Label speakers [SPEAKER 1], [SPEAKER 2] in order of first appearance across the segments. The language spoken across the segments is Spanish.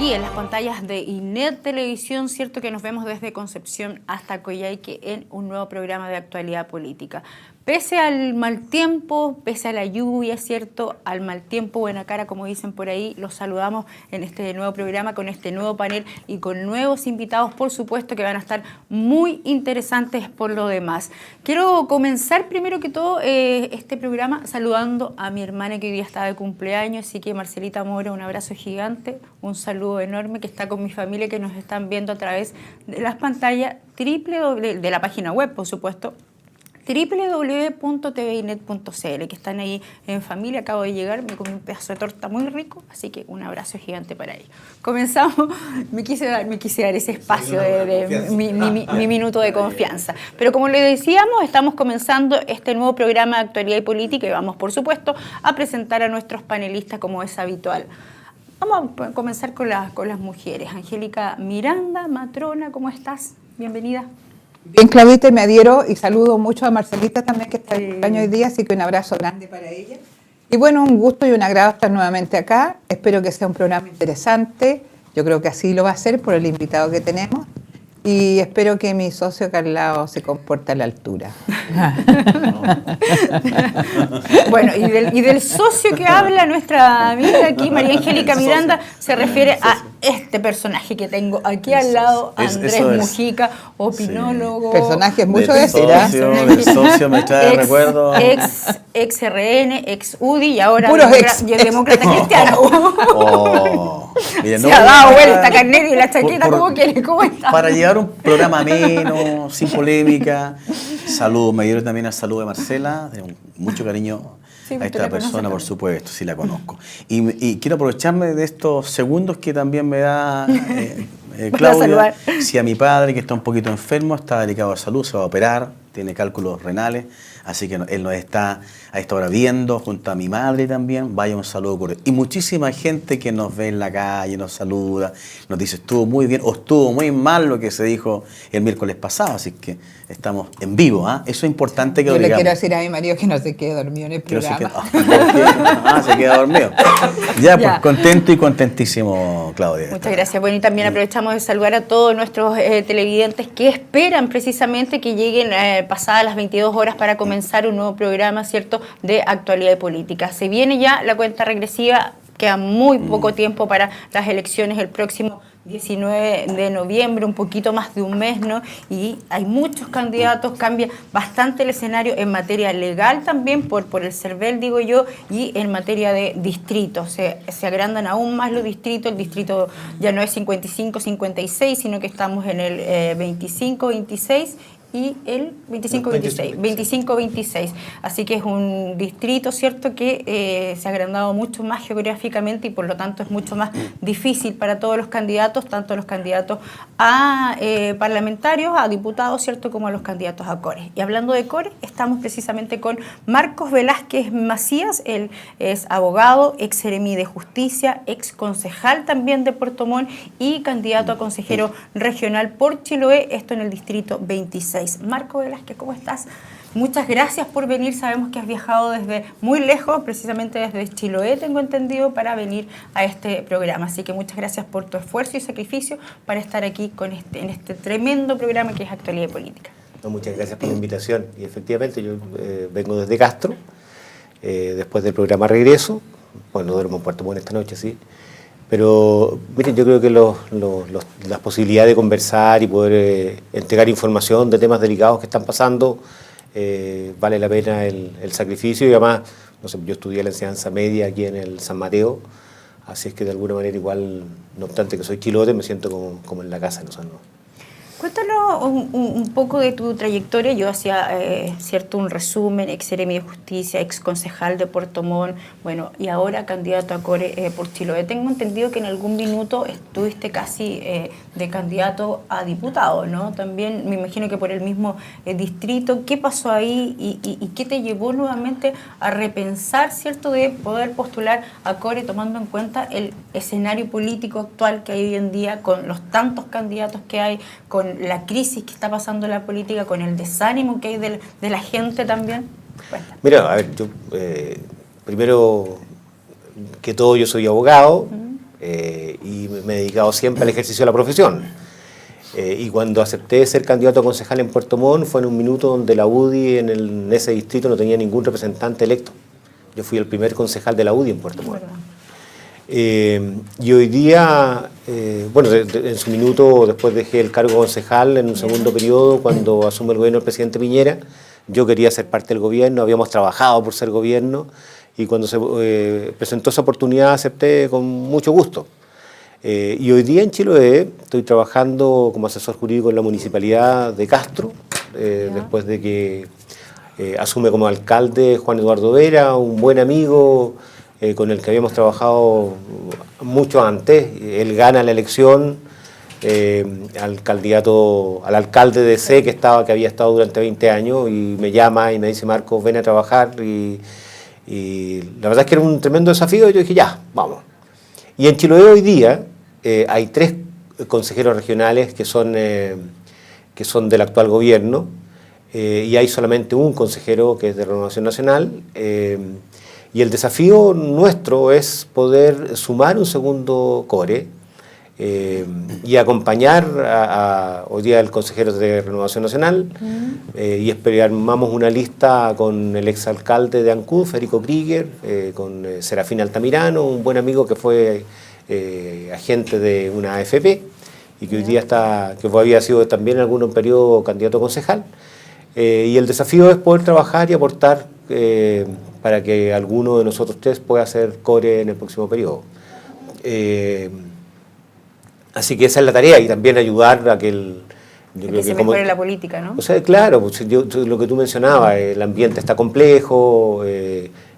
[SPEAKER 1] aquí en las pantallas de INET Televisión, cierto que nos vemos desde Concepción hasta Coyhaique en un nuevo programa de actualidad política. Pese al mal tiempo, pese a la lluvia, cierto, al mal tiempo, buena cara, como dicen por ahí, los saludamos en este nuevo programa con este nuevo panel y con nuevos invitados, por supuesto, que van a estar muy interesantes por lo demás. Quiero comenzar primero que todo este programa saludando a mi hermana que hoy día está de cumpleaños, así que Marcelita Mora, un abrazo gigante, un saludo enorme, que está con mi familia, que nos están viendo a través de las pantallas de la página web, por supuesto, www.tvinet.cl, que están ahí en familia. Acabo de llegar, me comí un pedazo de torta muy rico, así que un abrazo gigante para ellos. Comenzamos, me quise dar ese espacio de mi minuto de confianza. Pero como le decíamos, estamos comenzando este nuevo programa de actualidad y política y vamos, por supuesto, a presentar a nuestros panelistas como es habitual. Vamos a comenzar con las mujeres. Angélica Miranda, matrona, ¿cómo estás? Bienvenida.
[SPEAKER 2] Bien, Claudita, me adhiero y saludo mucho a Marcelita también, que está de cumpleaños hoy día, así que un abrazo grande para ella. Y bueno, un gusto y un agrado estar nuevamente acá. Espero que sea un programa interesante. Yo creo que así lo va a ser por el invitado que tenemos. Y espero que mi socio Carlao se comporte a la altura.
[SPEAKER 1] Bueno, y del socio que habla nuestra amiga aquí, María Angélica Miranda, se refiere a este personaje que tengo aquí al lado, Andrés Mujica, opinólogo.
[SPEAKER 2] Sí. Personaje es mucho decir, ¿eh?
[SPEAKER 3] El socio me trae recuerdo.
[SPEAKER 1] Ex RN, ex UDI y ahora demócrata cristiano. Se ha dado vuelta Carnero y la chaqueta, ¿cómo quiere? ¿Cómo está?
[SPEAKER 3] Para llevar un programa ameno, sin polémica. Saludos, me dieron también al saludo de Marcela, tengo mucho cariño a esta persona, por supuesto, sí la conozco. Y quiero aprovecharme de estos segundos que también me da Claudia, si a mi padre, que está un poquito enfermo, está delicado de salud, se va a operar, tiene cálculos renales, así que él nos está a esta hora viendo, junto a mi madre también, vaya un saludo por él. Y muchísima gente que nos ve en la calle, nos saluda, nos dice estuvo muy bien o estuvo muy mal lo que se dijo el miércoles pasado, así que estamos en vivo, ¿eh? Eso es importante que lo digamos.
[SPEAKER 2] Yo le quiero decir a mi marido que no se quede dormido en el programa.
[SPEAKER 3] Se queda dormido. Ya, pues contento y contentísimo, Claudia.
[SPEAKER 1] Muchas gracias. Bueno, y también aprovechamos de saludar a todos nuestros televidentes que esperan precisamente que lleguen pasadas las 22 horas para comenzar un nuevo programa, ¿cierto?, de actualidad y política. Se viene ya la cuenta regresiva, queda muy poco tiempo para las elecciones el próximo 19 de noviembre, un poquito más de un mes, ¿no? Y hay muchos candidatos, cambia bastante el escenario en materia legal también, por el CERVEL, digo yo, y en materia de distritos. Se agrandan aún más los distritos, el distrito ya no es 55-56, sino que estamos en el 25-26, y el 25-26. Así que es un distrito, ¿cierto?, que se ha agrandado mucho más geográficamente y por lo tanto es mucho más difícil para todos los candidatos, tanto los candidatos a parlamentarios, a diputados, ¿cierto?, como a los candidatos a CORE. Y hablando de CORE, estamos precisamente con Marcos Velázquez Macías. Él es abogado, ex seremi de justicia, ex concejal también de Puerto Montt y candidato a consejero regional por Chiloé, esto en el distrito 26. Marco Velázquez, ¿cómo estás? Muchas gracias por venir. Sabemos que has viajado desde muy lejos, precisamente desde Chiloé, tengo entendido, para venir a este programa. Así que muchas gracias por tu esfuerzo y sacrificio para estar aquí en este tremendo programa que es Actualidad y Política.
[SPEAKER 4] No, muchas gracias por la invitación. Y efectivamente yo vengo desde Castro, después del programa regreso. Bueno, duermo en Puerto Montt esta noche, sí. Pero miren, yo creo que las posibilidades de conversar y poder entregar información de temas delicados que están pasando, vale la pena el sacrificio. Y además, no sé, yo estudié la enseñanza media aquí en el San Mateo, así es que de alguna manera igual, no obstante que soy chilote, me siento como en la casa de los años.
[SPEAKER 1] Cuéntanos un poco de tu trayectoria. Yo hacía un resumen, ex seremi de justicia, ex concejal de Puerto Montt, bueno, y ahora candidato a CORE por Chiloé. Tengo entendido que en algún minuto estuviste casi de candidato a diputado, ¿no? También me imagino que por el mismo distrito. ¿Qué pasó ahí y qué te llevó nuevamente a repensar, ¿cierto?, de poder postular a CORE tomando en cuenta el escenario político actual que hay hoy en día, con los tantos candidatos que hay, con la crisis que está pasando en la política, con el desánimo que hay de la gente también? Cuéntame.
[SPEAKER 4] Mira, a ver, yo primero que todo yo soy abogado, y me he dedicado siempre al ejercicio de la profesión. Y cuando acepté ser candidato a concejal en Puerto Montt fue en un minuto donde la UDI en ese distrito no tenía ningún representante electo. Yo fui el primer concejal de la UDI en Puerto Montt. Y hoy día, bueno, en su minuto, después dejé el cargo concejal en un segundo periodo, cuando asume el gobierno del presidente Piñera. Yo quería ser parte del gobierno, habíamos trabajado por ser gobierno, y cuando se presentó esa oportunidad acepté con mucho gusto. Y hoy día en Chiloé estoy trabajando como asesor jurídico en la Municipalidad de Castro, después de que asume como alcalde Juan Eduardo Vera, un buen amigo con el que habíamos trabajado mucho antes. Él gana la elección al alcalde de C, que había estado durante 20 años, y me llama y me dice: Marcos, ven a trabajar. Y la verdad es que era un tremendo desafío, y yo dije: ya, vamos. Y en Chiloé hoy día hay 3 consejeros regionales que son del actual gobierno, y hay solamente un consejero que es de Renovación Nacional. Y el desafío nuestro es poder sumar un segundo core y acompañar hoy día al consejero de Renovación Nacional, y armamos una lista con el exalcalde de Ancud, Federico Krieger, con Serafín Altamirano, un buen amigo que fue agente de una AFP y que hoy día que había sido también en algún periodo candidato a concejal. Y el desafío es poder trabajar y aportar para que alguno de nosotros 3 pueda hacer core en el próximo periodo. Así que esa es la tarea, y también ayudar a que
[SPEAKER 1] se mejore la política, ¿no?
[SPEAKER 4] O sea, claro, pues, lo que tú mencionabas, el ambiente está complejo.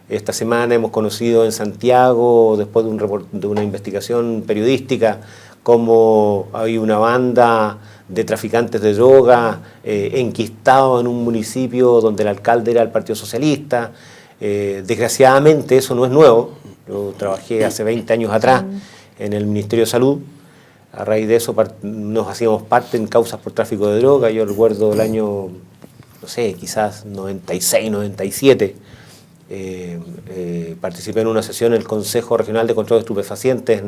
[SPEAKER 4] Esta semana hemos conocido en Santiago, después de una investigación periodística, cómo hay una banda de traficantes de droga enquistados en un municipio donde el alcalde era del Partido Socialista. Desgraciadamente eso no es nuevo. Yo trabajé hace 20 años atrás en el Ministerio de Salud. A raíz de eso nos hacíamos parte en causas por tráfico de droga. Yo recuerdo el año, no sé, quizás 96, 97. Participé en una sesión en el Consejo Regional de Control de Estupefacientes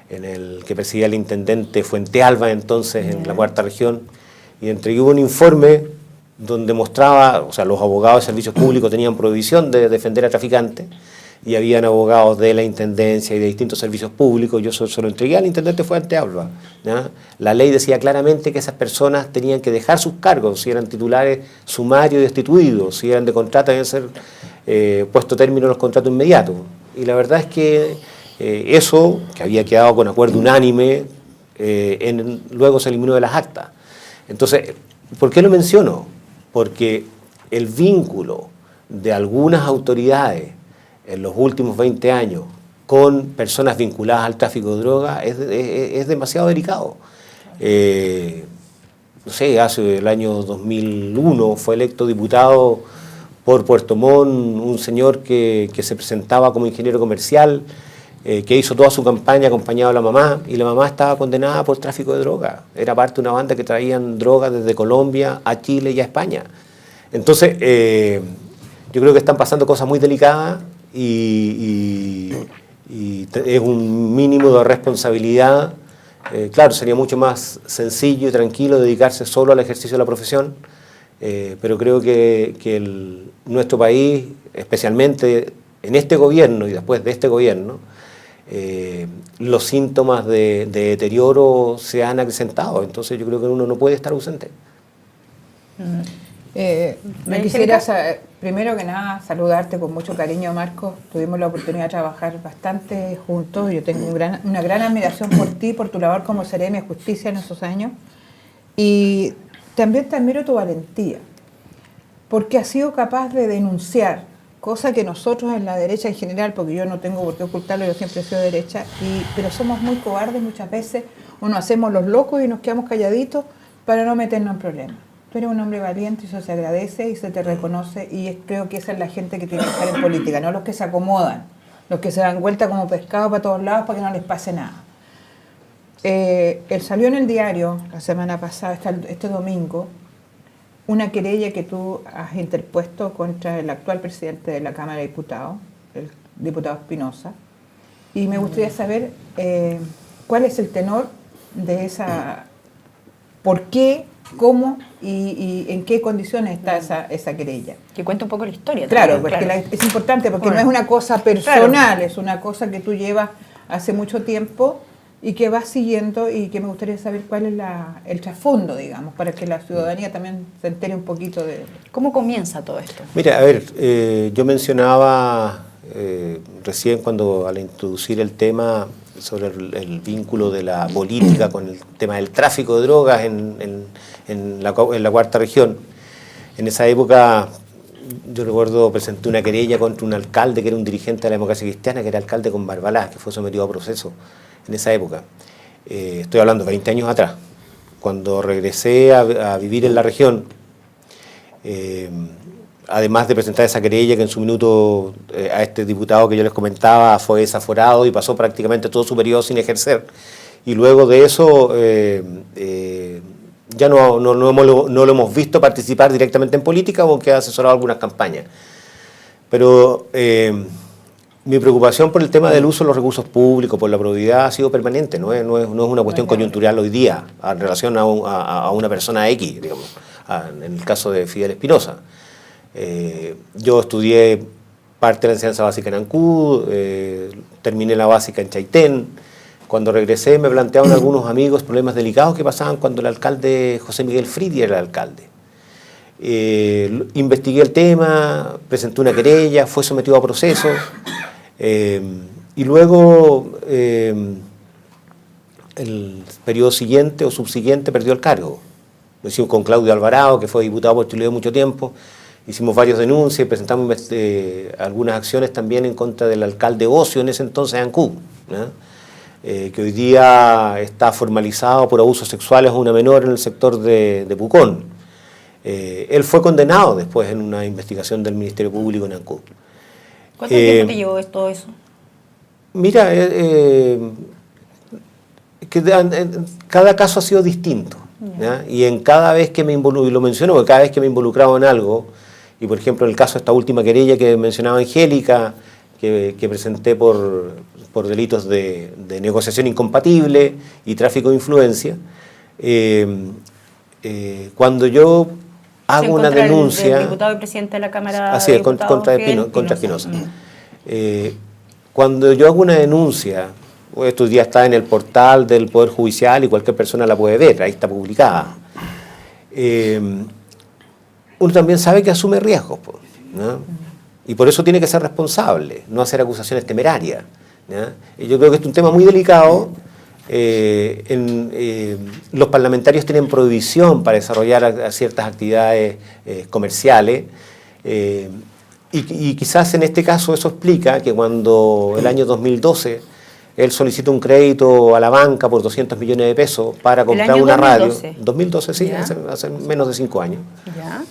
[SPEAKER 4] en el que presidía el intendente Fuentealba, entonces en la 4ª región, y entregué un informe donde mostraba, o sea, los abogados de servicios públicos tenían prohibición de defender a traficantes, y habían abogados de la Intendencia y de distintos servicios públicos. Yo se lo entregué al intendente Fuentealba, ¿ya? La ley decía claramente que esas personas tenían que dejar sus cargos, si eran titulares sumarios y destituidos, si eran de contrato deben ser puesto término en los contratos inmediatos. Y la verdad es que eso, que había quedado con acuerdo unánime, luego se eliminó de las actas. Entonces, ¿por qué lo menciono? Porque el vínculo de algunas autoridades en los últimos 20 años con personas vinculadas al tráfico de droga es demasiado delicado. No sé, hace el año 2001 fue electo diputado por Puerto Montt un señor que se presentaba como ingeniero comercial, que hizo toda su campaña acompañado de la mamá, y la mamá estaba condenada por tráfico de droga. Era parte de una banda que traían droga desde Colombia a Chile y a España. Entonces, yo creo que están pasando cosas muy delicadas, y es un mínimo de responsabilidad. Claro, sería mucho más sencillo y tranquilo dedicarse solo al ejercicio de la profesión, pero creo que nuestro país, especialmente en este gobierno y después de este gobierno, los síntomas de deterioro se han acrecentado. Entonces yo creo que uno no puede estar ausente.
[SPEAKER 2] Me quisiera, primero que nada, saludarte con mucho cariño, Marcos. Tuvimos la oportunidad de trabajar bastante juntos. Yo tengo una gran admiración por ti, por tu labor como seremi de justicia en esos años. Y también te admiro tu valentía, porque has sido capaz de denunciar, cosa que nosotros en la derecha en general, porque yo no tengo por qué ocultarlo, yo siempre he sido derecha, pero somos muy cobardes muchas veces, o nos hacemos los locos y nos quedamos calladitos para no meternos en problemas. Tú eres un hombre valiente y eso se agradece y se te reconoce, y creo que esa es la gente que tiene que estar en política, no los que se acomodan, los que se dan vuelta como pescado para todos lados para que no les pase nada. Él salió en el diario la semana pasada, este domingo, una querella que tú has interpuesto contra el actual presidente de la Cámara de Diputados, el diputado Espinosa, y me gustaría saber cuál es el tenor de esa, por qué, cómo y en qué condiciones está esa querella.
[SPEAKER 1] Que cuenta un poco la historia.
[SPEAKER 2] Claro,
[SPEAKER 1] también,
[SPEAKER 2] porque es importante, porque
[SPEAKER 1] bueno,
[SPEAKER 2] no es una cosa personal, es una cosa que tú llevas hace mucho tiempo y que vas siguiendo, y que me gustaría saber cuál es el trasfondo, digamos, para que la ciudadanía también se entere un poquito de...
[SPEAKER 1] ¿Cómo comienza todo esto?
[SPEAKER 4] Mira, a ver, yo mencionaba recién al introducir el tema sobre el vínculo de la política con el tema del tráfico de drogas en la cuarta región. En esa época, yo recuerdo, presenté una querella contra un alcalde que era un dirigente de la democracia cristiana, que era alcalde con Barbalá, que fue sometido a proceso en esa época. Estoy hablando de 20 años atrás. Cuando regresé a vivir en la región, además de presentar esa querella que en su minuto a este diputado que yo les comentaba fue desaforado y pasó prácticamente todo su periodo sin ejercer, y luego de eso ya no lo hemos visto participar directamente en política, aunque ha asesorado algunas campañas. Pero mi preocupación por el tema del uso de los recursos públicos, por la probidad, ha sido permanente, no es una cuestión coyuntural hoy día en relación a una persona X, digamos, en el caso de Fidel Espinosa. Yo estudié parte de la enseñanza básica en Ancud, terminé la básica en Chaitén. Cuando regresé me plantearon algunos amigos problemas delicados que pasaban cuando el alcalde José Miguel Fridi era el alcalde. Investigué el tema, presenté una querella, fue sometido a proceso, y luego el periodo siguiente o subsiguiente perdió el cargo. Lo hicimos con Claudio Alvarado, que fue diputado por Chile mucho tiempo. Hicimos varias denuncias y presentamos algunas acciones también en contra del alcalde Ocio, en ese entonces Ancud, que hoy día está formalizado por abusos sexuales a una menor en el sector de Pucón. Él fue condenado después en una investigación del Ministerio Público en Ancud.
[SPEAKER 1] ¿Cuánto tiempo te llevó todo eso?
[SPEAKER 4] Mira, cada caso ha sido distinto, ¿ya? Y en cada vez que me involucro, y lo menciono porque cada vez que me he involucrado en algo, y por ejemplo en el caso de esta última querella que mencionaba Angélica, que presenté por delitos de negociación incompatible y tráfico de influencia, cuando yo hago una denuncia...
[SPEAKER 1] El diputado y presidente de la Cámara
[SPEAKER 4] así es, contra Espinosa. Cuando yo hago una denuncia, estos días está en el portal del Poder Judicial y cualquier persona la puede ver, ahí está publicada. Uno también sabe que asume riesgos, ¿no? Y por eso tiene que ser responsable, no hacer acusaciones temerarias, ¿ya? Y yo creo que este es un tema muy delicado. Los parlamentarios tienen prohibición para desarrollar ciertas actividades comerciales, y quizás en este caso eso explica que cuando el año 2012 él solicitó un crédito a la banca por 200 millones de pesos para comprar una radio. 2012, sí, hace menos de 5 años.
[SPEAKER 1] ¿Ya?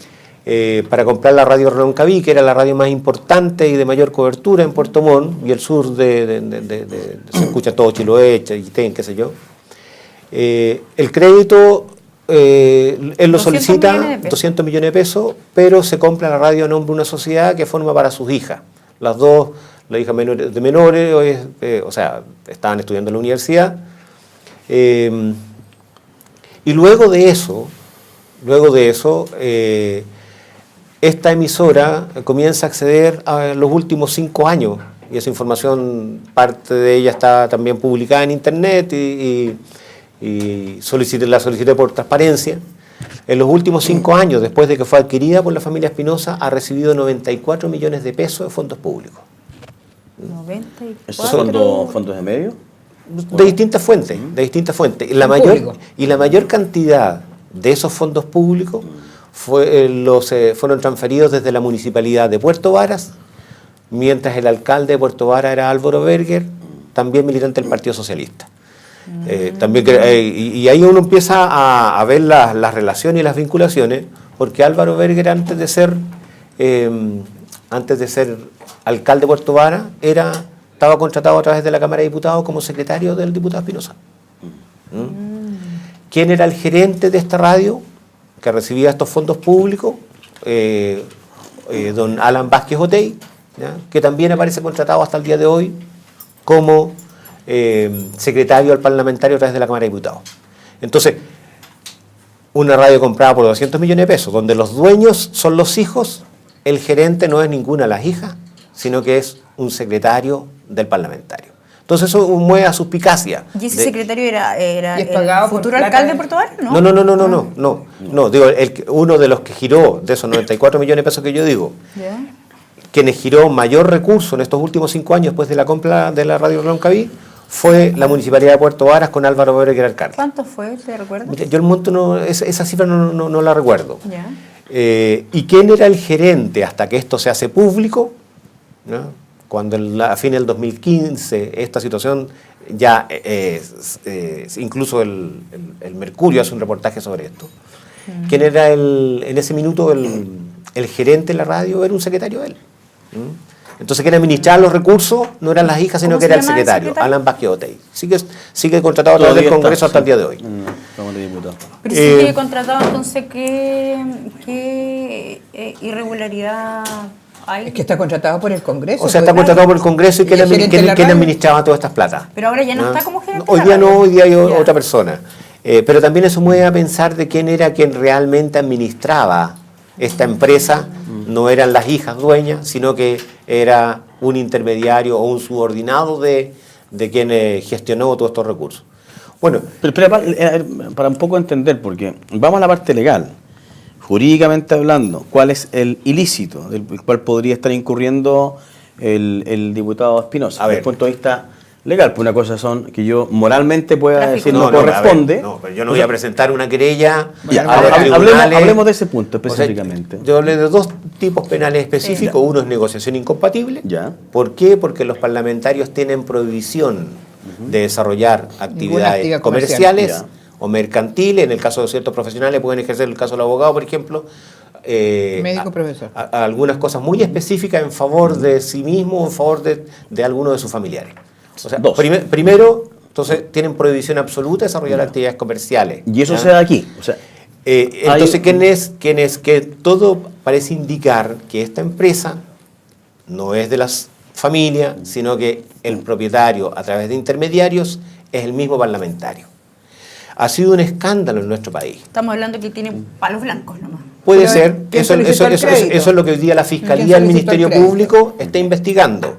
[SPEAKER 4] Para comprar la radio Roncaví, que era la radio más importante y de mayor cobertura en Puerto Montt, y el sur se escucha todo Chiloé, Chaitén, qué sé yo. El crédito, él lo solicita, 200 millones de pesos, pero se compra la radio a nombre de una sociedad que forma para sus hijas. Las dos, la hija de menores, o sea, estaban estudiando en la universidad. Y luego de eso, esta emisora comienza a acceder a los últimos 5 años, y esa información, parte de ella está también publicada en internet, y la solicité por transparencia. En los últimos 5 años, después de que fue adquirida por la familia Espinosa, ha recibido 94 millones de pesos de fondos públicos.
[SPEAKER 1] 94.
[SPEAKER 3] ¿Esos son fondos de medio?
[SPEAKER 4] De distintas fuentes, y la mayor cantidad de esos fondos públicos fueron transferidos desde la municipalidad de Puerto Varas, mientras el alcalde de Puerto Varas era Álvaro Berger, también militante del Partido Socialista. Y ahí uno empieza a ver las relaciones y las vinculaciones, porque Álvaro Berger, antes de ser alcalde de Puerto Varas, estaba contratado a través de la Cámara de Diputados como secretario del diputado Espinosa. ¿Quién era el gerente de esta radio que recibía estos fondos públicos? Don Alan Vázquez Otey, ¿ya? Que también aparece contratado hasta el día de hoy como secretario al parlamentario a través de la Cámara de Diputados. Entonces, una radio comprada por 200 millones de pesos, donde los dueños son los hijos, el gerente no es ninguna de las hijas, sino que es un secretario del parlamentario. Entonces eso mueve a suspicacia.
[SPEAKER 1] ¿Y ese secretario era
[SPEAKER 2] ¿Y es pagado
[SPEAKER 1] el futuro
[SPEAKER 2] por plata
[SPEAKER 1] alcalde de
[SPEAKER 2] de-
[SPEAKER 1] Puerto Varas?
[SPEAKER 4] No, digo, uno de los que giró, de esos 94 millones de pesos que yo digo,
[SPEAKER 1] ¿Ya?
[SPEAKER 4] quienes giró mayor recurso en estos últimos 5 años después de la compra de la radio Roncaví, fue la Municipalidad de Puerto Varas con Álvaro Bebé, que era alcalde.
[SPEAKER 1] ¿Cuánto fue? ¿Se recuerda?
[SPEAKER 4] Mira, yo el monto, esa cifra no la recuerdo.
[SPEAKER 1] Ya.
[SPEAKER 4] ¿Y quién era el gerente hasta que esto se hace público? ¿No? Cuando a fin del 2015 esta situación ya, incluso el Mercurio hace un reportaje sobre esto. ¿Quién era en ese minuto el gerente de la radio? Era un secretario de él. Entonces, quien administraba los recursos no eran las hijas, sino
[SPEAKER 1] ¿Cómo
[SPEAKER 4] que
[SPEAKER 1] se
[SPEAKER 4] era el
[SPEAKER 1] llama el
[SPEAKER 4] secretario,
[SPEAKER 1] secretario?
[SPEAKER 4] Alan Vázquez Otey. Sigue contratado a través del
[SPEAKER 3] Todavía
[SPEAKER 4] Congreso
[SPEAKER 3] está,
[SPEAKER 4] hasta el día de hoy.
[SPEAKER 3] Cámara de Diputados.
[SPEAKER 1] Pero si sigue contratado, entonces, ¿qué irregularidad hay?
[SPEAKER 2] Es que está contratado por el Congreso.
[SPEAKER 4] O sea, está contratado por el Congreso y
[SPEAKER 2] ¿Y el gerente de la
[SPEAKER 4] quien
[SPEAKER 2] radio?
[SPEAKER 4] administraba todas estas platas.
[SPEAKER 1] Pero ahora ya no
[SPEAKER 4] ¿Ah?
[SPEAKER 1] está como gerente.
[SPEAKER 4] Hoy
[SPEAKER 1] de
[SPEAKER 4] día
[SPEAKER 1] la radio.
[SPEAKER 4] no, hoy día hay
[SPEAKER 1] Ya.
[SPEAKER 4] otra persona. Pero también eso mueve a pensar de quién era quien realmente administraba esta empresa. No eran las hijas dueñas, sino que era un intermediario o un subordinado de quien gestionó todos estos recursos. Bueno,
[SPEAKER 3] Pero para un poco entender, porque vamos a la parte legal. Jurídicamente hablando, ¿cuál es el ilícito del cual podría estar incurriendo el diputado Espinosa?
[SPEAKER 4] A ver.
[SPEAKER 3] Desde el punto de vista legal, pues una cosa son que yo moralmente pueda
[SPEAKER 1] Tráfico.
[SPEAKER 3] decir
[SPEAKER 1] No,
[SPEAKER 3] no,
[SPEAKER 4] a ver,
[SPEAKER 3] corresponde.
[SPEAKER 4] no, pero yo no voy a presentar una querella
[SPEAKER 3] Ya,
[SPEAKER 4] a los
[SPEAKER 3] hablemos-
[SPEAKER 4] tribunales.
[SPEAKER 3] hablemos de ese punto
[SPEAKER 4] O sea,
[SPEAKER 3] específicamente.
[SPEAKER 4] yo hablé de 2 tipos penales específicos. Uno es negociación incompatible.
[SPEAKER 3] Ya.
[SPEAKER 4] ¿Por qué? Porque los parlamentarios tienen prohibición de desarrollar actividades
[SPEAKER 2] actividad comercial.
[SPEAKER 4] comerciales
[SPEAKER 3] Ya.
[SPEAKER 4] o mercantiles. En el caso de ciertos profesionales pueden ejercer, el caso del abogado, por ejemplo.
[SPEAKER 2] Médico, profesor.
[SPEAKER 4] A algunas cosas muy específicas en favor de sí mismo o en favor de alguno de sus familiares. O sea,
[SPEAKER 3] Dos.
[SPEAKER 4] primero, entonces tienen prohibición absoluta de desarrollar actividades comerciales.
[SPEAKER 3] Y eso
[SPEAKER 4] ¿ya?
[SPEAKER 3] se da aquí. O sea,
[SPEAKER 4] Entonces,
[SPEAKER 3] hay-
[SPEAKER 4] que todo parece indicar que esta empresa no es de las familias, sino que el propietario, a través de intermediarios, es el mismo parlamentario. Ha sido un escándalo en nuestro país.
[SPEAKER 1] Estamos hablando que tiene palos blancos nomás.
[SPEAKER 4] Puede
[SPEAKER 2] Pero,
[SPEAKER 4] ser,
[SPEAKER 2] ¿quién
[SPEAKER 4] eso
[SPEAKER 2] solicitó el crédito?
[SPEAKER 4] es lo que hoy día la Fiscalía
[SPEAKER 2] ¿Quién
[SPEAKER 4] y el
[SPEAKER 2] solicitó
[SPEAKER 4] Ministerio
[SPEAKER 2] el crédito?
[SPEAKER 4] Público está investigando.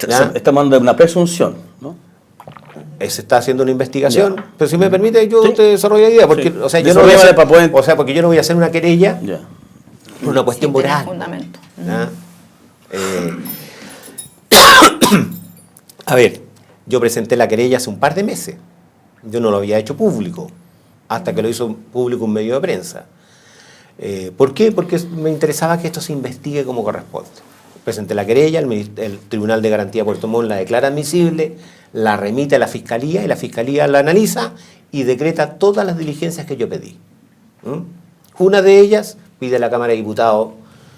[SPEAKER 4] ¿ya?
[SPEAKER 3] estamos hablando de una presunción, ¿no?
[SPEAKER 4] Se está haciendo una investigación,
[SPEAKER 3] Ya.
[SPEAKER 4] pero si me permite yo
[SPEAKER 3] Sí.
[SPEAKER 4] te desarrollo la idea, porque
[SPEAKER 3] Sí.
[SPEAKER 4] o sea, yo no voy a
[SPEAKER 3] Desarrollala
[SPEAKER 4] hacer,
[SPEAKER 3] para poder-
[SPEAKER 4] o sea, porque yo no voy a hacer una querella
[SPEAKER 3] Ya.
[SPEAKER 4] por una cuestión
[SPEAKER 1] Sí, tiene
[SPEAKER 4] moral.
[SPEAKER 1] fundamento.
[SPEAKER 4] ¿ya? A ver, yo presenté la querella hace un par de meses. Yo no lo había hecho público, hasta que lo hizo público un medio de prensa. ¿Por qué? Porque me interesaba que esto se investigue como corresponde. Presenté la querella, el Tribunal de Garantía de Puerto Montt la declara admisible, la remite a la Fiscalía y la Fiscalía la analiza y decreta todas las diligencias que yo pedí. Una de ellas pide a la Cámara de Diputados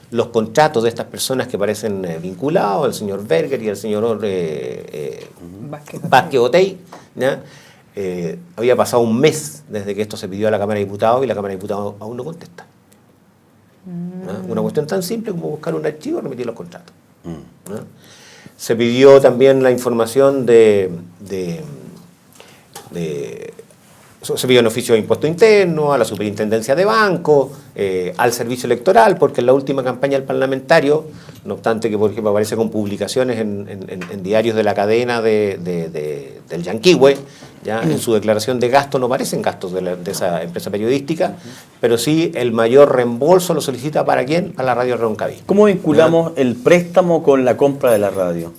[SPEAKER 4] los contratos de estas personas que parecen vinculados, el señor Berger y el señor Vázquez Otey. ¿ya? Había pasado un mes desde que esto se pidió a la Cámara de Diputados y la Cámara de Diputados aún no contesta. ¿ya? Una cuestión tan simple como buscar un archivo y remitir los contratos. ¿ya? Se pidió también la información se pidió en oficio de impuesto interno, a la superintendencia de banco, al servicio electoral, porque en la última campaña del parlamentario, no obstante que por ejemplo aparece con publicaciones en diarios de la cadena del Yanquihue, ¿ya? En su declaración de gasto no aparecen gastos de esa empresa periodística, pero sí el mayor reembolso lo solicita ¿para quién? Para la radio Roncaví.
[SPEAKER 3] ¿Cómo vinculamos el préstamo con la compra de la radio?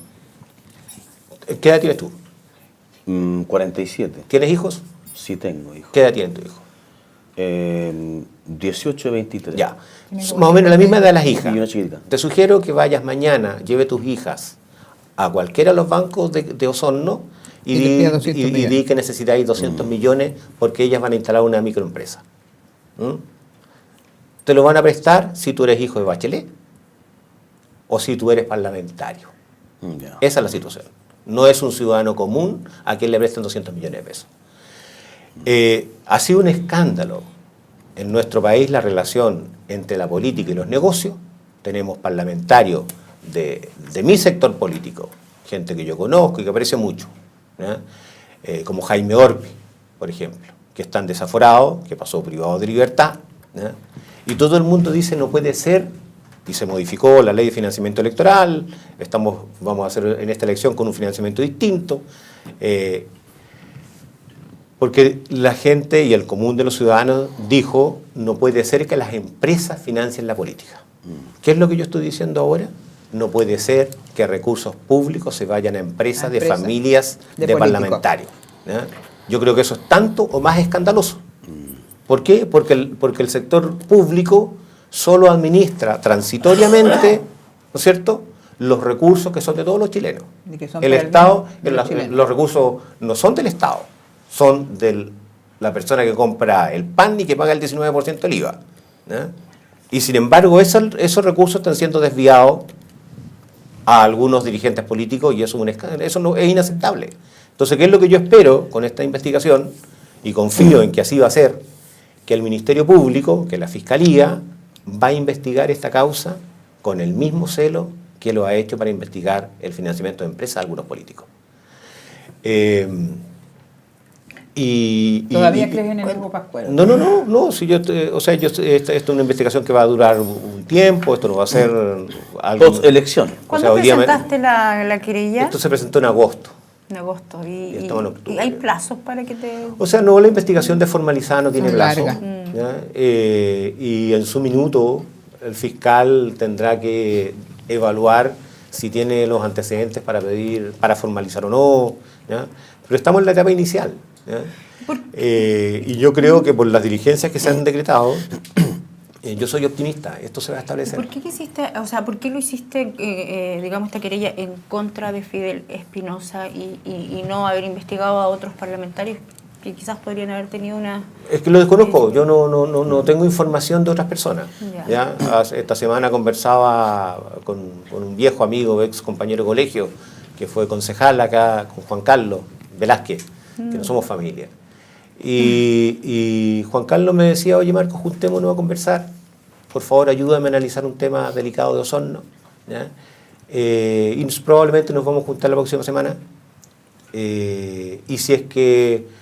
[SPEAKER 4] ¿Qué edad tienes tú?
[SPEAKER 3] 47.
[SPEAKER 4] ¿Tienes hijos?
[SPEAKER 3] Sí tengo, hijo.
[SPEAKER 4] ¿Qué edad tiene tu hijo?
[SPEAKER 3] 18 y 23.
[SPEAKER 4] Ya. Más o menos la misma edad de las hijas.
[SPEAKER 3] Y una chiquitita.
[SPEAKER 4] Te sugiero que vayas mañana, lleve tus hijas a cualquiera de los bancos de Osorno
[SPEAKER 2] Y le pida 200
[SPEAKER 4] y di que necesitáis 200 millones porque ellas van a instalar una microempresa. Te lo van a prestar si tú eres hijo de Bachelet o si tú eres parlamentario.
[SPEAKER 3] Ya.
[SPEAKER 4] Esa es la situación. No es un ciudadano común a quien le presten 200 millones de pesos. Ha sido un escándalo en nuestro país la relación entre la política y los negocios. Tenemos parlamentarios de mi sector político gente que yo conozco y que aprecio mucho, ¿ya? Como Jaime Orpi, por ejemplo, que es tan desaforado, que pasó privado de libertad, ¿ya? Y todo el mundo dice no puede ser, y se modificó la ley de financiamiento electoral, vamos a hacer en esta elección con un financiamiento distinto, porque la gente y el común de los ciudadanos dijo no puede ser que las empresas financien la política. ¿Qué es lo que yo estoy diciendo ahora? No puede ser que recursos públicos se vayan a empresas de familias de parlamentarios, ¿ya? Yo creo que eso es tanto o más escandaloso. ¿Por qué? Porque el sector público solo administra transitoriamente, ¿no es cierto?, los recursos que son de todos los chilenos. El Estado, los recursos no son del Estado, son de la persona que compra el pan y que paga el 19% del IVA, ¿ya? Y sin embargo esos recursos están siendo desviados a algunos dirigentes políticos y eso es inaceptable. Entonces, ¿qué es lo que yo espero con esta investigación? Y confío en que así va a ser, que el Ministerio Público, que la Fiscalía, va a investigar esta causa con el mismo celo que lo ha hecho para investigar el financiamiento de empresas de algunos políticos.
[SPEAKER 2] ¿Todavía crees en el Hugo Pascuero?
[SPEAKER 4] No. Si esto es una investigación que va a durar un tiempo, esto no va a ser algo...
[SPEAKER 3] Post-elección.
[SPEAKER 1] ¿Cuándo presentaste la querella?
[SPEAKER 4] Esto se presentó en agosto.
[SPEAKER 1] En agosto.
[SPEAKER 4] Y estamos en octubre.
[SPEAKER 1] ¿Y hay plazos para que te...?
[SPEAKER 4] O sea, no, la investigación desformalizada no tiene plazo.
[SPEAKER 2] Larga.
[SPEAKER 4] ¿Ya? Y en su minuto el fiscal tendrá que evaluar si tiene los antecedentes para formalizar o no, ¿ya? Pero estamos en la etapa inicial, ¿ya? Y yo creo que por las diligencias que se han decretado, yo soy optimista, esto se va a establecer.
[SPEAKER 1] ¿Por qué lo hiciste, digamos, esta querella en contra de Fidel Espinosa y no haber investigado a otros parlamentarios que quizás podrían haber tenido una...
[SPEAKER 4] Es que lo desconozco, yo no tengo información de otras personas. ¿Ya? Esta semana conversaba con un viejo amigo, ex compañero de colegio, que fue concejal acá con Juan Carlos Velázquez, que no somos familia. Y Juan Carlos me decía, oye Marco, juntémonos a conversar, por favor ayúdame a analizar un tema delicado de Osorno, ¿ya? Y probablemente nos vamos a juntar la próxima semana, y si es que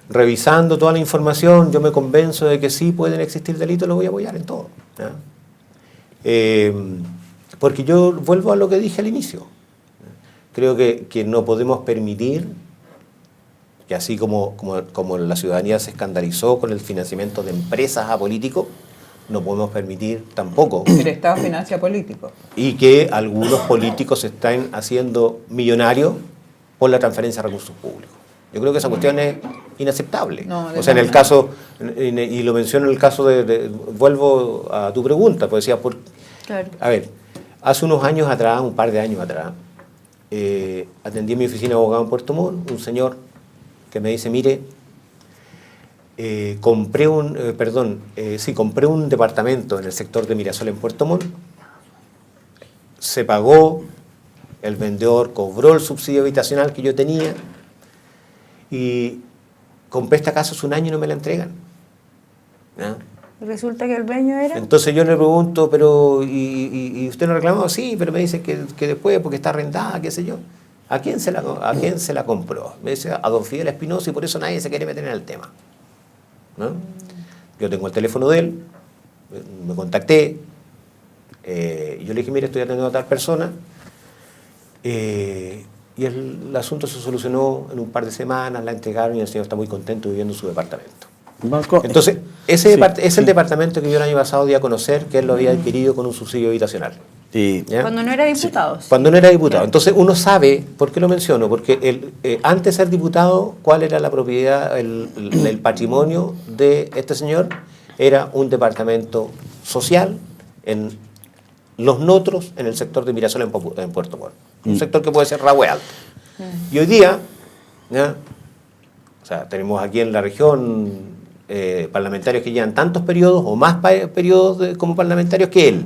[SPEAKER 4] revisando toda la información yo me convenzo de que sí pueden existir delitos, lo voy a apoyar en todo, ¿ya? Porque yo vuelvo a lo que dije al inicio, creo que no podemos permitir que así como la ciudadanía se escandalizó con el financiamiento de empresas a políticos, no podemos permitir tampoco
[SPEAKER 2] el Estado financia políticos.
[SPEAKER 4] Y que algunos políticos se están haciendo millonarios por la transferencia de recursos públicos. Yo creo que esa cuestión es inaceptable. O sea, en el caso, y lo menciono en el caso vuelvo a tu pregunta, pues decía,
[SPEAKER 1] Claro.
[SPEAKER 4] A ver, hace unos años atrás, un par de años atrás, atendí en mi oficina de abogado en Puerto Montt, un señor que me dice, mire, compré un departamento en el sector de Mirasol en Puerto Montt, se pagó, el vendedor cobró el subsidio habitacional que yo tenía y compré esta casa hace un año y no me la entregan, ¿ya?
[SPEAKER 1] Resulta que el dueño era...
[SPEAKER 4] Entonces yo le pregunto, pero ¿y usted no reclamó? Sí, pero me dice que después porque está arrendada, qué sé yo. ¿A quién se la compró? Me dice a don Fidel Espinosa y por eso nadie se quiere meter en el tema, ¿no? Yo tengo el teléfono de él, me contacté, y yo le dije, mire, estoy atendiendo a tal persona, y el asunto se solucionó en un par de semanas, la entregaron y el señor está muy contento viviendo en su departamento.
[SPEAKER 3] Marco,
[SPEAKER 4] Entonces, es el departamento que yo el año pasado di a conocer que él lo había adquirido con un subsidio habitacional.
[SPEAKER 3] ¿Ya?
[SPEAKER 1] Cuando no era diputado.
[SPEAKER 4] Sí, cuando no era diputado. Entonces uno sabe, ¿por qué lo menciono? Porque antes de ser diputado, ¿cuál era la propiedad, el patrimonio de este señor? Era un departamento social en Los Notros, en el sector de Mirasol en Puerto Montt. Un sector que puede ser Rahue Alto. Y hoy día, ¿ya? O sea, tenemos aquí en la región parlamentarios que llevan tantos periodos o más periodos como parlamentarios que él.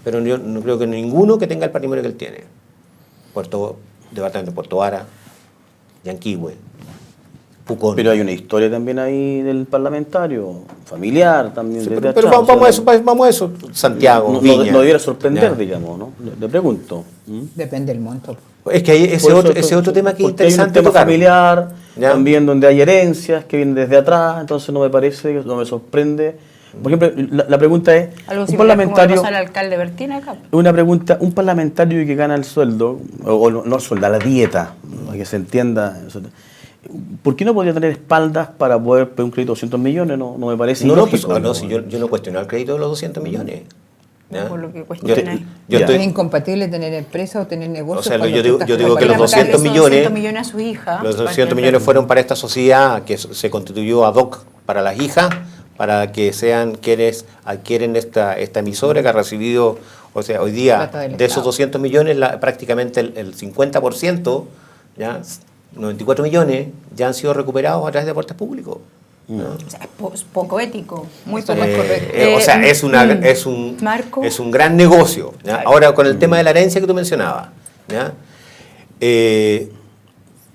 [SPEAKER 4] Pero yo no creo que ninguno que tenga el patrimonio que él tiene. Departamento de Puerto Vara, Yanquihue, Pucón.
[SPEAKER 3] Pero hay una historia también ahí del parlamentario, familiar también.
[SPEAKER 4] Sí,
[SPEAKER 3] desde
[SPEAKER 4] pero
[SPEAKER 3] atrás,
[SPEAKER 4] vamos a eso. Santiago,
[SPEAKER 3] no
[SPEAKER 4] Viña.
[SPEAKER 3] debiera sorprender,
[SPEAKER 4] Ya.
[SPEAKER 3] digamos, ¿no? Le pregunto.
[SPEAKER 2] Depende del monto.
[SPEAKER 4] Es que hay ese otro tema que es
[SPEAKER 3] porque hay
[SPEAKER 4] interesante
[SPEAKER 3] un tema
[SPEAKER 4] tocar.
[SPEAKER 3] familiar,
[SPEAKER 4] Ya.
[SPEAKER 3] también donde hay herencias que vienen desde atrás, entonces no me parece, no me sorprende. Por ejemplo, la pregunta es,
[SPEAKER 1] Algo
[SPEAKER 3] un
[SPEAKER 1] similar
[SPEAKER 3] parlamentario,
[SPEAKER 1] como le pasa al alcalde Bertina acá.
[SPEAKER 3] una pregunta, un parlamentario que gana el sueldo, o no el sueldo, la dieta, para que se entienda, ¿por qué no podría tener espaldas para poder pedir un crédito de 200 millones? No me parece ilógico.
[SPEAKER 4] Si yo no cuestiono el crédito de los 200 millones. ¿ya?
[SPEAKER 1] Por lo que
[SPEAKER 4] Yo,
[SPEAKER 1] cuestionáis.
[SPEAKER 4] yo
[SPEAKER 3] Ya.
[SPEAKER 4] estoy,
[SPEAKER 2] Es incompatible tener empresa o tener negocio.
[SPEAKER 4] O sea,
[SPEAKER 2] cuando
[SPEAKER 4] yo
[SPEAKER 2] tú
[SPEAKER 4] digo-
[SPEAKER 2] estás
[SPEAKER 4] yo digo que los
[SPEAKER 2] trabajando.
[SPEAKER 4] 200 millones,
[SPEAKER 1] 200 millones a su hija.
[SPEAKER 4] los 200
[SPEAKER 1] para que-
[SPEAKER 4] millones fueron para esta sociedad que se constituyó ad hoc para las hijas, para que sean quienes adquieren esta emisora que ha recibido, o sea, hoy día
[SPEAKER 2] Plata del
[SPEAKER 4] de esos
[SPEAKER 2] Estado.
[SPEAKER 4] 200 millones, prácticamente el 50%, ¿ya? 94 millones, ya han sido recuperados a través de aportes públicos. ¿no?
[SPEAKER 1] O sea, es poco ético, muy poco
[SPEAKER 2] correcto.
[SPEAKER 4] O sea, es
[SPEAKER 1] Marco.
[SPEAKER 4] un gran negocio. ¿ya? Ahora, con el tema de la herencia que tú mencionabas. ¿ya?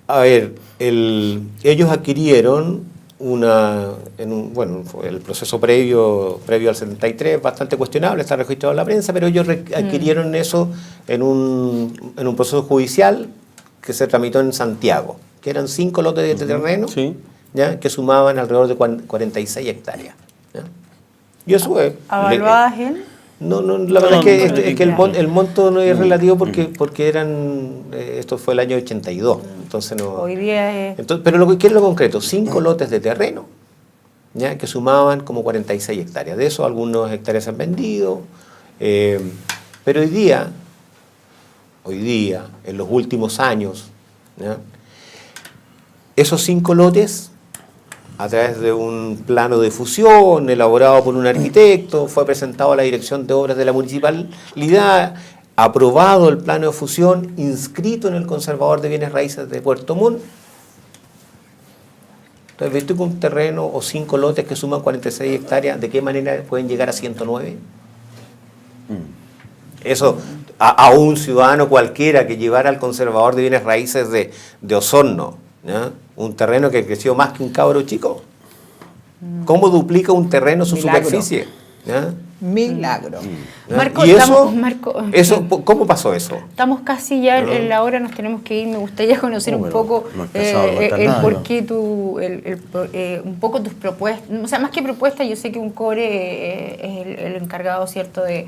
[SPEAKER 4] A ver, ellos adquirieron el proceso previo al 73, bastante cuestionable, está registrado en la prensa, pero ellos adquirieron eso en un proceso judicial que se tramitó en Santiago, que eran 5 lotes de terreno,
[SPEAKER 3] Sí.
[SPEAKER 4] ¿ya? Que sumaban alrededor de 46 hectáreas. ¿ya? Y eso es...
[SPEAKER 1] ¿Avaluadas en?
[SPEAKER 4] No, la verdad es que el monto no es relativo porque esto fue el año 82, entonces no...
[SPEAKER 1] Hoy día es...
[SPEAKER 4] Entonces, pero lo que quiero es lo concreto, 5 lotes de terreno, ¿ya? Que sumaban como 46 hectáreas. De eso algunos hectáreas se han vendido, pero hoy día, en los últimos años, ¿ya? Esos 5 lotes, a través de un plano de fusión elaborado por un arquitecto, fue presentado a la Dirección de Obras de la Municipalidad, aprobado el plano de fusión, inscrito en el Conservador de Bienes Raíces de Puerto Montt. Entonces, ¿ves tú que un terreno o 5 lotes que suman 46 hectáreas, de qué manera pueden llegar a 109? Eso, a un ciudadano cualquiera que llevara al Conservador de Bienes Raíces de Osorno, ¿ya? Un terreno que creció más que un cabro chico. ¿Cómo duplica un terreno su
[SPEAKER 2] Milagro.
[SPEAKER 4] superficie? ¿ya?
[SPEAKER 2] Milagro.
[SPEAKER 4] ¿ya?
[SPEAKER 1] Marco,
[SPEAKER 4] ¿Y eso,
[SPEAKER 1] Marco,
[SPEAKER 4] cómo pasó eso?
[SPEAKER 1] estamos casi ya en la hora, nos tenemos que ir. Me gustaría conocer
[SPEAKER 3] No,
[SPEAKER 1] un
[SPEAKER 3] pero
[SPEAKER 1] poco
[SPEAKER 3] no he empezado a contar
[SPEAKER 1] el
[SPEAKER 3] nada,
[SPEAKER 1] por
[SPEAKER 3] ¿no?
[SPEAKER 1] qué un poco tus propuestas. O sea, más que propuestas, yo sé que un core es el encargado, ¿cierto?, de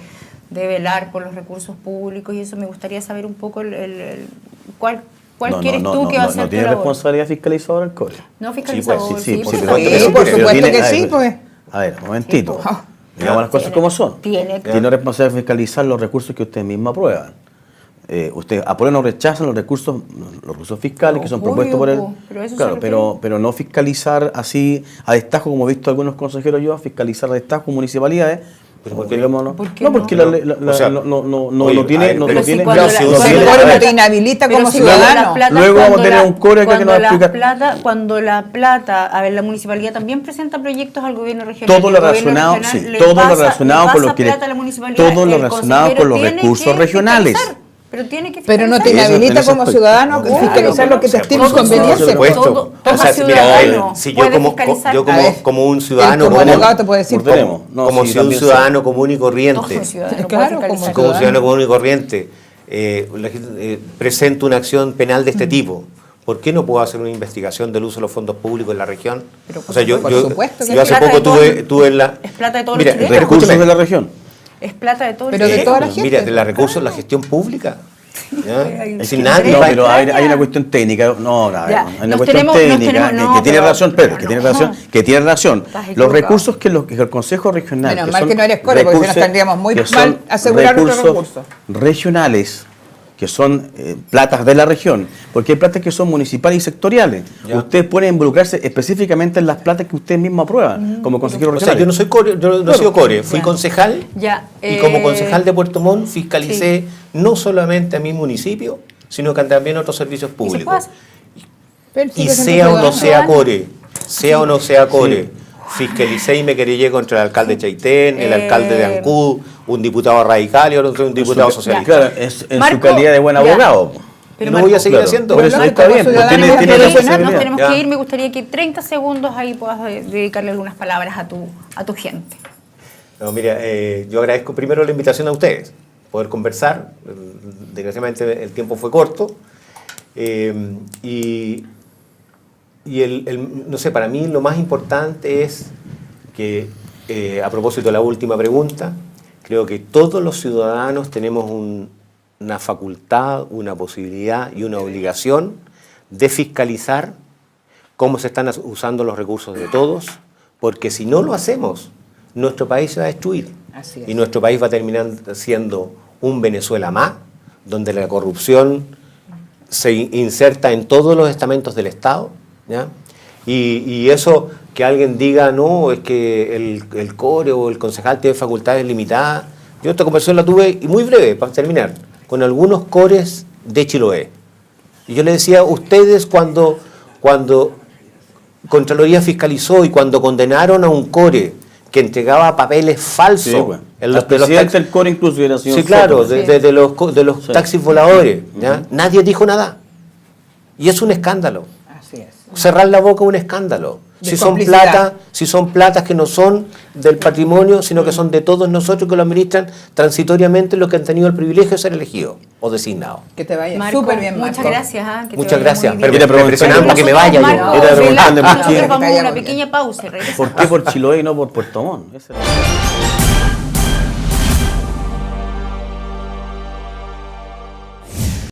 [SPEAKER 1] velar por los recursos públicos y eso. Me gustaría saber un poco cuál quieres tú que va a ser
[SPEAKER 3] no
[SPEAKER 1] tu
[SPEAKER 3] tiene
[SPEAKER 1] labor.
[SPEAKER 3] responsabilidad fiscalizadora el core.
[SPEAKER 1] No fiscalizador,
[SPEAKER 3] Sí,
[SPEAKER 1] por
[SPEAKER 3] sí,
[SPEAKER 1] supuesto.
[SPEAKER 3] sí,
[SPEAKER 2] Sí, por
[SPEAKER 3] pero
[SPEAKER 2] supuesto
[SPEAKER 3] tiene-
[SPEAKER 2] que
[SPEAKER 3] a ver,
[SPEAKER 2] sí, pues.
[SPEAKER 3] A ver, un momentito.
[SPEAKER 1] Sí, pues.
[SPEAKER 3] Digamos las cosas
[SPEAKER 1] Tiene-
[SPEAKER 3] como son.
[SPEAKER 1] tiene-
[SPEAKER 3] Tiene responsabilidad de fiscalizar los recursos que ustedes mismos aprueban. Ustedes aprueban o rechazan los recursos fiscales que son
[SPEAKER 1] Obvio,
[SPEAKER 3] propuestos por él.
[SPEAKER 1] po, pero eso se
[SPEAKER 3] Claro,
[SPEAKER 1] refiere.
[SPEAKER 3] pero no fiscalizar así a destajo, como he visto algunos consejeros yo, fiscalizar a destajo municipalidades.
[SPEAKER 4] ¿por qué?
[SPEAKER 3] Digámoslo.
[SPEAKER 1] ¿Por qué
[SPEAKER 3] No,
[SPEAKER 1] no?
[SPEAKER 3] porque
[SPEAKER 4] O sea,
[SPEAKER 3] no tiene...
[SPEAKER 4] pero
[SPEAKER 3] no
[SPEAKER 1] si
[SPEAKER 3] tiene-
[SPEAKER 1] cuando
[SPEAKER 3] no,
[SPEAKER 1] la-
[SPEAKER 3] si
[SPEAKER 2] Si
[SPEAKER 3] uno
[SPEAKER 2] el
[SPEAKER 3] tiene-
[SPEAKER 2] core
[SPEAKER 3] a
[SPEAKER 2] no
[SPEAKER 3] ver,
[SPEAKER 2] te inhabilita
[SPEAKER 1] Pero
[SPEAKER 2] como
[SPEAKER 1] si
[SPEAKER 2] ciudadano.
[SPEAKER 3] Luego vamos a tener un core acá que nos va a explicar.
[SPEAKER 1] Cuando la plata, a ver, la municipalidad también presenta proyectos al gobierno regional.
[SPEAKER 3] Todo
[SPEAKER 1] y
[SPEAKER 3] lo
[SPEAKER 1] el gobierno
[SPEAKER 3] relacionado,
[SPEAKER 1] regional
[SPEAKER 3] sí,
[SPEAKER 1] le
[SPEAKER 3] todo lo
[SPEAKER 1] pasa-
[SPEAKER 3] relacionado
[SPEAKER 1] le
[SPEAKER 3] con
[SPEAKER 1] pasa
[SPEAKER 3] lo que
[SPEAKER 1] plata a la municipalidad,
[SPEAKER 3] todo lo
[SPEAKER 1] el
[SPEAKER 3] relacionado
[SPEAKER 1] consejero
[SPEAKER 3] con los
[SPEAKER 1] tiene
[SPEAKER 3] recursos
[SPEAKER 1] que
[SPEAKER 3] regionales.
[SPEAKER 1] fiscalizar, pero tiene que
[SPEAKER 2] Pero no te
[SPEAKER 1] fiscalizar.
[SPEAKER 3] Eso, en
[SPEAKER 2] inhabilita
[SPEAKER 3] ese
[SPEAKER 2] como
[SPEAKER 3] aspecto.
[SPEAKER 2] ciudadano
[SPEAKER 4] No,
[SPEAKER 2] fiscalizar
[SPEAKER 4] claro,
[SPEAKER 2] lo que
[SPEAKER 4] o
[SPEAKER 2] te
[SPEAKER 4] sea,
[SPEAKER 2] estime
[SPEAKER 1] por
[SPEAKER 2] conveniencia.
[SPEAKER 1] supuesto.
[SPEAKER 2] Todo-
[SPEAKER 1] Todo
[SPEAKER 4] mira,
[SPEAKER 1] ciudadano
[SPEAKER 4] si yo
[SPEAKER 1] puede
[SPEAKER 4] como
[SPEAKER 1] fiscalizar.
[SPEAKER 2] A ver,
[SPEAKER 4] como un
[SPEAKER 2] él
[SPEAKER 4] ciudadano
[SPEAKER 2] como
[SPEAKER 4] común,
[SPEAKER 2] abogado te puede decir,
[SPEAKER 3] Ordenemos. No,
[SPEAKER 4] como
[SPEAKER 3] sí,
[SPEAKER 4] si un
[SPEAKER 3] también
[SPEAKER 4] ciudadano común y
[SPEAKER 1] Todo
[SPEAKER 4] corriente,
[SPEAKER 1] ciudadano
[SPEAKER 2] Claro,
[SPEAKER 1] puede
[SPEAKER 2] como
[SPEAKER 1] fiscalizar.
[SPEAKER 4] como ciudadano común y corriente, presento una acción penal de este tipo, ¿por qué no puedo hacer una investigación del uso de los fondos públicos en la región?
[SPEAKER 1] Pero
[SPEAKER 2] por supuesto que
[SPEAKER 4] yo hace
[SPEAKER 1] sí.
[SPEAKER 4] poco
[SPEAKER 1] Plata de
[SPEAKER 4] tuve en la...
[SPEAKER 1] Es plata de todos
[SPEAKER 4] Mira,
[SPEAKER 1] los chilenos.
[SPEAKER 3] Recursos
[SPEAKER 4] escúchame.
[SPEAKER 3] de la región.
[SPEAKER 1] Es plata de todos
[SPEAKER 2] Pero
[SPEAKER 1] los
[SPEAKER 2] de
[SPEAKER 1] chilenos.
[SPEAKER 2] toda la gente.
[SPEAKER 4] Mira, de la recursos, la gestión pública. ¿ya?
[SPEAKER 1] Hay un
[SPEAKER 4] Es decir,
[SPEAKER 1] sistema.
[SPEAKER 4] nadie
[SPEAKER 3] No,
[SPEAKER 4] va-
[SPEAKER 3] pero hay una cuestión técnica. No, a ver,
[SPEAKER 1] Ya,
[SPEAKER 3] hay una
[SPEAKER 1] nos
[SPEAKER 3] cuestión
[SPEAKER 1] tenemos-
[SPEAKER 3] técnica
[SPEAKER 1] no,
[SPEAKER 3] que tiene
[SPEAKER 1] pero-
[SPEAKER 3] relación, espérate,
[SPEAKER 1] pero
[SPEAKER 3] que tiene
[SPEAKER 1] no.
[SPEAKER 3] relación, que tiene relación.
[SPEAKER 1] Estás
[SPEAKER 3] Los
[SPEAKER 1] equivocado.
[SPEAKER 3] recursos que el Consejo Regional.
[SPEAKER 2] Menos
[SPEAKER 3] que
[SPEAKER 2] mal
[SPEAKER 3] son
[SPEAKER 2] que no eres core, porque si no tendríamos muy
[SPEAKER 3] que
[SPEAKER 2] mal
[SPEAKER 3] son
[SPEAKER 2] asegurar nuestros recursos.
[SPEAKER 3] regionales, que son platas de la región, porque hay platas que son municipales y sectoriales.
[SPEAKER 4] Ya.
[SPEAKER 3] Ustedes pueden involucrarse específicamente en las platas que ustedes mismos aprueban, como consejeros
[SPEAKER 4] O sea,
[SPEAKER 3] regionales.
[SPEAKER 4] yo no soy core, yo no he sido core, fui
[SPEAKER 1] Ya.
[SPEAKER 4] concejal
[SPEAKER 1] Ya,
[SPEAKER 4] y como concejal de Puerto Montt fiscalicé no solamente a mi municipio, sino que también a otros servicios
[SPEAKER 1] ¿Y se
[SPEAKER 4] públicos.
[SPEAKER 1] puede hacer?
[SPEAKER 2] Pero
[SPEAKER 4] Y
[SPEAKER 2] sigue siendo
[SPEAKER 4] sea o no
[SPEAKER 2] ciudadano.
[SPEAKER 4] sea core, sea o no sea core, fiscalicé y me querellé contra el alcalde Chaitén, el alcalde de Ancud, un diputado radical y otro un diputado socialista.
[SPEAKER 3] Claro, en su
[SPEAKER 1] Marco,
[SPEAKER 3] calidad de buen
[SPEAKER 1] ya.
[SPEAKER 3] abogado.
[SPEAKER 4] y lo voy a seguir haciendo.
[SPEAKER 3] Por eso está bien,
[SPEAKER 2] Pero
[SPEAKER 3] tiene
[SPEAKER 2] nos
[SPEAKER 3] esa
[SPEAKER 2] tenemos
[SPEAKER 3] posibilidad.
[SPEAKER 1] Tenemos
[SPEAKER 4] Ya.
[SPEAKER 1] que ir, me gustaría que 30 segundos ahí puedas dedicarle algunas palabras a tu gente.
[SPEAKER 4] No, mira, yo agradezco primero la invitación a ustedes, poder conversar. Desgraciadamente el tiempo fue corto. No sé, para mí lo más importante es que, a propósito de la última pregunta, creo que todos los ciudadanos tenemos una facultad, una posibilidad y una obligación de fiscalizar cómo se están usando los recursos de todos, porque si no lo hacemos, nuestro país se va a destruir.
[SPEAKER 2] Así es.
[SPEAKER 4] Y nuestro país va a terminar siendo un Venezuela más, donde la corrupción se inserta en todos los estamentos del Estado, ¿ya? Y eso que alguien diga, no, es que el core o el concejal tiene facultades limitadas. Yo esta conversación la tuve, y muy breve, para terminar, con algunos cores de Chiloé. Y yo le decía, ustedes cuando Contraloría fiscalizó y cuando condenaron a un core que entregaba papeles falsos,
[SPEAKER 3] Sí, bueno.
[SPEAKER 4] en
[SPEAKER 3] El
[SPEAKER 4] los
[SPEAKER 3] presidente del core incluso hubiera sido
[SPEAKER 4] sí, claro,
[SPEAKER 3] Soto.
[SPEAKER 4] de los
[SPEAKER 3] Sí.
[SPEAKER 4] taxis voladores, ¿ya? Nadie dijo nada. Y es un escándalo.
[SPEAKER 2] Así es.
[SPEAKER 4] Cerrar la boca es un escándalo.
[SPEAKER 2] De
[SPEAKER 4] Si
[SPEAKER 2] complicidad.
[SPEAKER 4] son platas que no son del patrimonio, sino que son de todos nosotros que lo administran transitoriamente los que han tenido el privilegio de ser elegidos o designados.
[SPEAKER 2] Que te vaya
[SPEAKER 1] Marco,
[SPEAKER 2] súper bien, Marco.
[SPEAKER 1] muchas gracias. Que te
[SPEAKER 4] Muchas
[SPEAKER 1] vaya
[SPEAKER 4] gracias.
[SPEAKER 1] muy
[SPEAKER 4] Pero
[SPEAKER 1] bien.
[SPEAKER 3] Mira,
[SPEAKER 4] me presionaron para que me vaya
[SPEAKER 1] Marco,
[SPEAKER 4] yo.
[SPEAKER 3] Era preguntarle por
[SPEAKER 1] Velasco,
[SPEAKER 3] qué.
[SPEAKER 1] nosotros vamos a
[SPEAKER 2] Que te
[SPEAKER 1] una
[SPEAKER 2] vaya muy
[SPEAKER 1] pequeña pausa y regresamos.
[SPEAKER 3] ¿Por qué por Chiloé y no por Puerto Montt? Esa era-